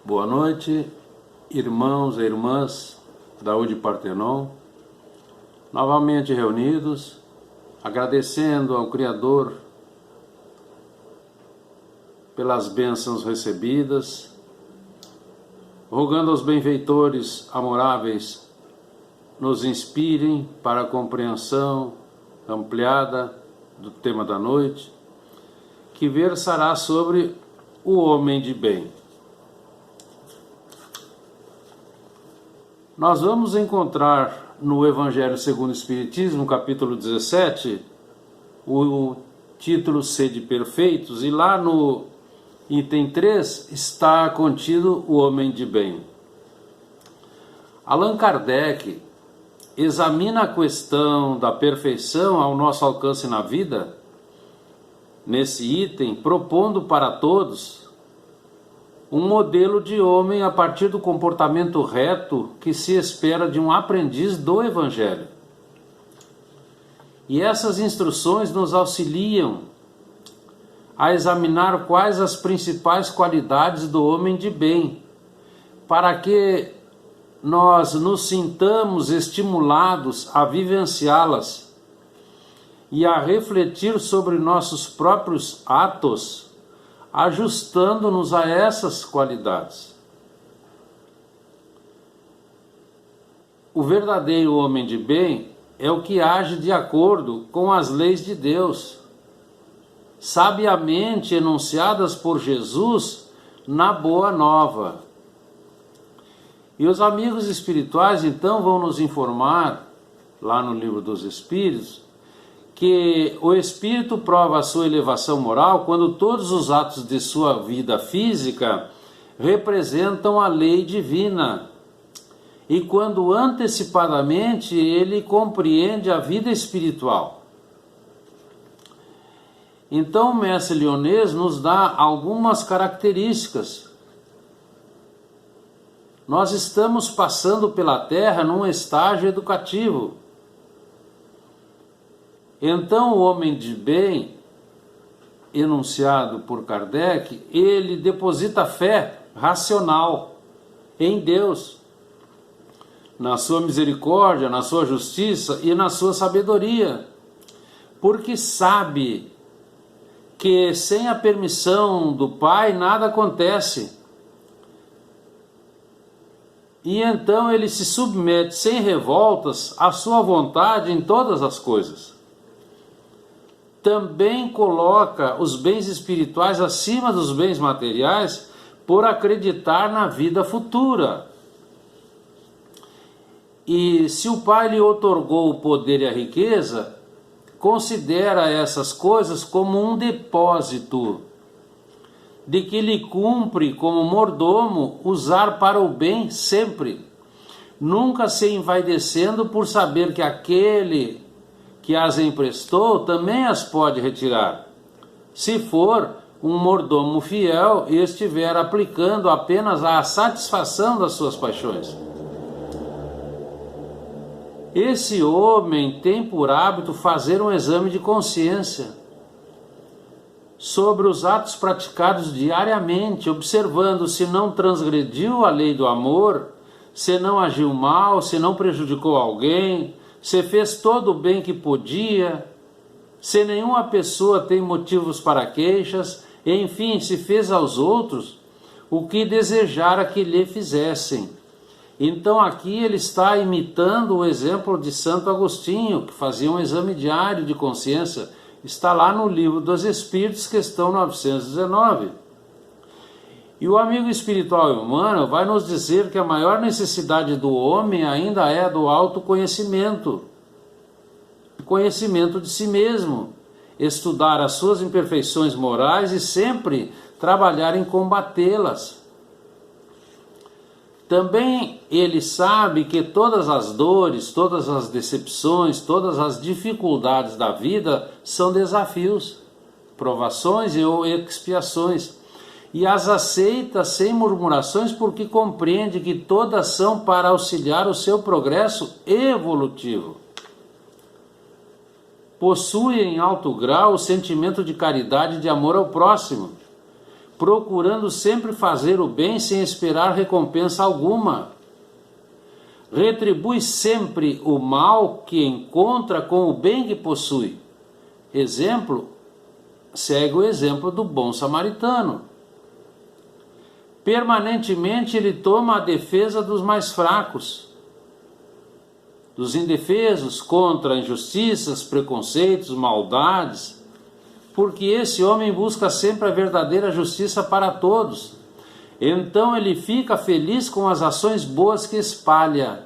Boa noite, irmãos e irmãs da UD Partenon, novamente reunidos, agradecendo ao Criador pelas bênçãos recebidas, rogando aos benfeitores amoráveis nos inspirem para a compreensão ampliada do tema da noite, que versará sobre o homem de bem. Nós vamos encontrar no Evangelho segundo o Espiritismo, capítulo 17, o título Sede Perfeitos, e lá no item 3 está contido o homem de bem. Allan Kardec examina a questão da perfeição ao nosso alcance na vida, nesse item, propondo para todos um modelo de homem a partir do comportamento reto que se espera de um aprendiz do Evangelho. E essas instruções nos auxiliam a examinar quais as principais qualidades do homem de bem, para que nós nos sintamos estimulados a vivenciá-las e a refletir sobre nossos próprios atos, ajustando-nos a essas qualidades. O verdadeiro homem de bem é o que age de acordo com as leis de Deus, sabiamente enunciadas por Jesus na Boa Nova. E os amigos espirituais então vão nos informar, lá no Livro dos Espíritos, que o espírito prova a sua elevação moral quando todos os atos de sua vida física representam a lei divina e quando antecipadamente ele compreende a vida espiritual. Então o mestre Lyonês nos dá algumas características. Nós estamos passando pela Terra num estágio educativo. Então o homem de bem, enunciado por Kardec, ele deposita fé racional em Deus, na sua misericórdia, na sua justiça e na sua sabedoria, porque sabe que sem a permissão do Pai nada acontece. E então ele se submete sem revoltas à sua vontade em todas as coisas. Também coloca os bens espirituais acima dos bens materiais por acreditar na vida futura. E se o Pai lhe outorgou o poder e a riqueza, considera essas coisas como um depósito, de que lhe cumpre como mordomo usar para o bem sempre, nunca se envaidecendo por saber que aquele que as emprestou também as pode retirar, se for um mordomo fiel e estiver aplicando apenas à satisfação das suas paixões. Esse homem tem por hábito fazer um exame de consciência sobre os atos praticados diariamente, observando se não transgrediu a lei do amor, se não agiu mal, se não prejudicou alguém, se fez todo o bem que podia, se nenhuma pessoa tem motivos para queixas, enfim, se fez aos outros o que desejara que lhe fizessem. Então aqui ele está imitando o exemplo de Santo Agostinho, que fazia um exame diário de consciência. Está lá no Livro dos Espíritos, questão 919. E o amigo espiritual humano vai nos dizer que a maior necessidade do homem ainda é do autoconhecimento, conhecimento de si mesmo, estudar as suas imperfeições morais e sempre trabalhar em combatê-las. Também ele sabe que todas as dores, todas as decepções, todas as dificuldades da vida são desafios, provações ou expiações, e as aceita sem murmurações porque compreende que todas são para auxiliar o seu progresso evolutivo. Possui em alto grau o sentimento de caridade e de amor ao próximo, procurando sempre fazer o bem sem esperar recompensa alguma. Retribui sempre o mal que encontra com o bem que possui. Segue o exemplo do bom samaritano. Permanentemente ele toma a defesa dos mais fracos, dos indefesos, contra injustiças, preconceitos, maldades, porque esse homem busca sempre a verdadeira justiça para todos. Então ele fica feliz com as ações boas que espalha,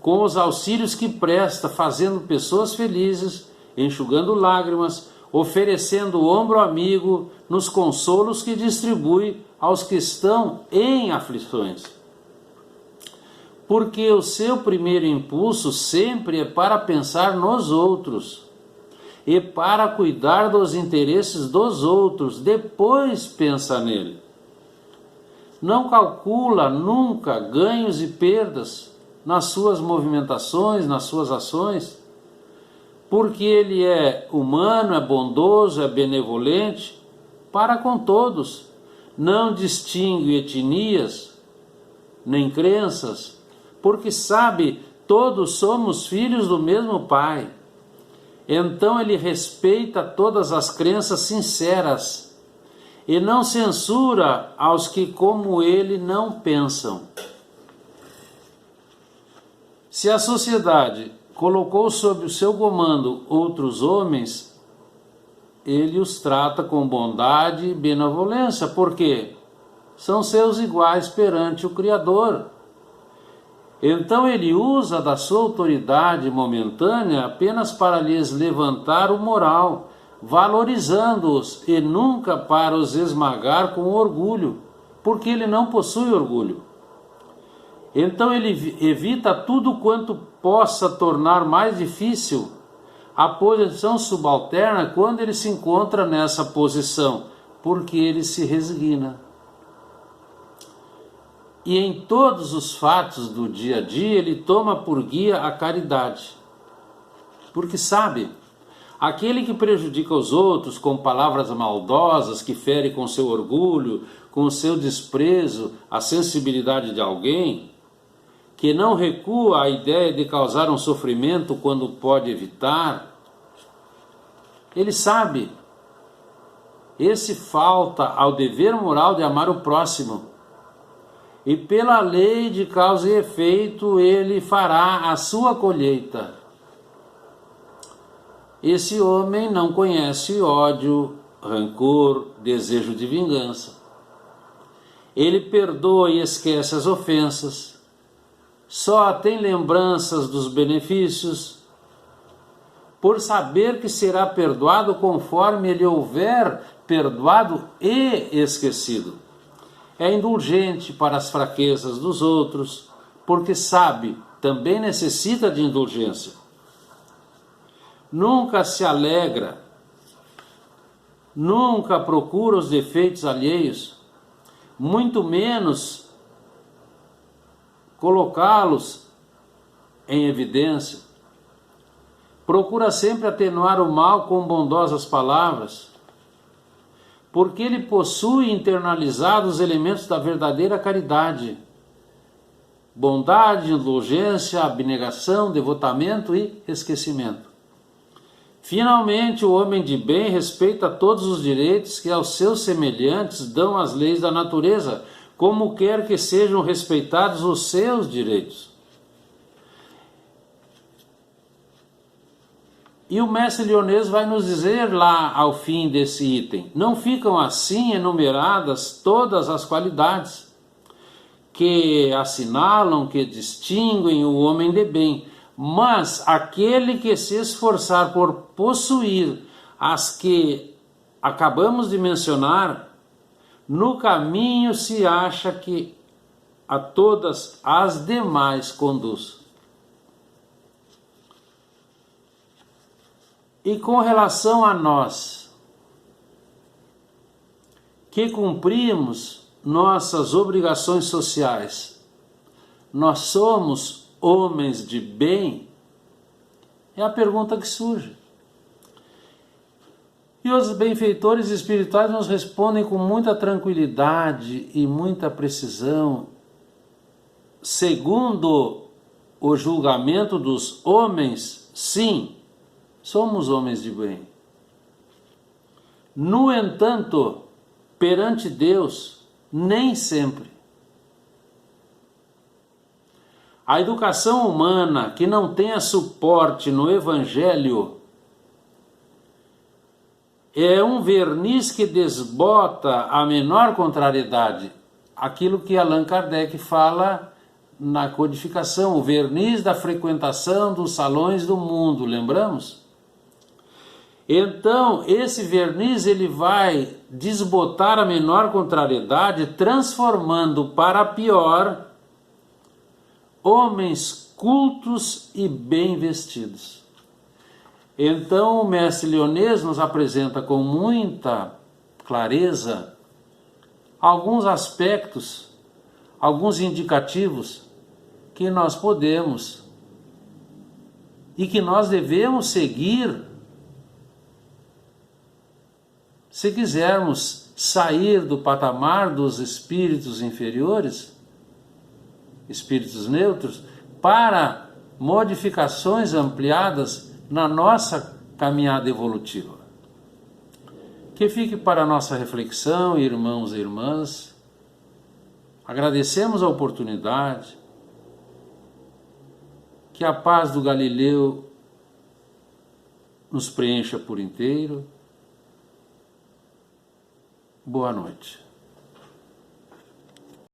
com os auxílios que presta, fazendo pessoas felizes, enxugando lágrimas, oferecendo o ombro amigo nos consolos que distribui aos que estão em aflições. Porque o seu primeiro impulso sempre é para pensar nos outros e para cuidar dos interesses dos outros, depois pensa nele. Não calcula nunca ganhos e perdas nas suas movimentações, nas suas ações, porque ele é humano, é bondoso, é benevolente para com todos, não distingue etnias nem crenças, porque sabe, todos somos filhos do mesmo Pai. Então ele respeita todas as crenças sinceras e não censura aos que como ele não pensam. Se a sociedade colocou sob o seu comando outros homens, ele os trata com bondade e benevolência, porque são seus iguais perante o Criador. Então ele usa da sua autoridade momentânea apenas para lhes levantar o moral, valorizando-os e nunca para os esmagar com orgulho, porque ele não possui orgulho. Então ele evita tudo quanto possa tornar mais difícil a posição subalterna quando ele se encontra nessa posição, porque ele se resigna. E em todos os fatos do dia a dia ele toma por guia a caridade, porque sabe, aquele que prejudica os outros com palavras maldosas, que fere com seu orgulho, com o seu desprezo, a sensibilidade de alguém, que não recua à ideia de causar um sofrimento quando pode evitar, ele sabe, esse falta ao dever moral de amar o próximo, e pela lei de causa e efeito ele fará a sua colheita. Esse homem não conhece ódio, rancor, desejo de vingança. Ele perdoa e esquece as ofensas, só tem lembranças dos benefícios, por saber que será perdoado conforme ele houver perdoado e esquecido. É indulgente para as fraquezas dos outros, porque sabe, também necessita de indulgência. Nunca se alegra, nunca procura os defeitos alheios, muito menos colocá-los em evidência. Procura sempre atenuar o mal com bondosas palavras, porque ele possui internalizados os elementos da verdadeira caridade: bondade, indulgência, abnegação, devotamento e esquecimento. Finalmente, o homem de bem respeita todos os direitos que aos seus semelhantes dão as leis da natureza, como quer que sejam respeitados os seus direitos. E o mestre Lyonês vai nos dizer lá ao fim desse item: não ficam assim enumeradas todas as qualidades que assinalam, que distinguem o homem de bem, mas aquele que se esforçar por possuir as que acabamos de mencionar, no caminho se acha que a todas as demais conduz. E com relação a nós, que cumprimos nossas obrigações sociais, nós somos homens de bem? É a pergunta que surge. E os benfeitores espirituais nos respondem com muita tranquilidade e muita precisão, segundo o julgamento dos homens, sim, somos homens de bem. No entanto, perante Deus, nem sempre. A educação humana que não tenha suporte no Evangelho é um verniz que desbota a menor contrariedade. Aquilo que Allan Kardec fala na codificação, o verniz da frequentação dos salões do mundo, lembramos? Então, esse verniz ele vai desbotar a menor contrariedade, transformando para pior homens cultos e bem vestidos. Então o mestre Lyonês nos apresenta com muita clareza alguns aspectos, alguns indicativos que nós podemos e que nós devemos seguir se quisermos sair do patamar dos espíritos inferiores, espíritos neutros, para modificações ampliadas na nossa caminhada evolutiva. Que fique para a nossa reflexão, irmãos e irmãs. Agradecemos a oportunidade. Que a paz do Galileu nos preencha por inteiro. Boa noite.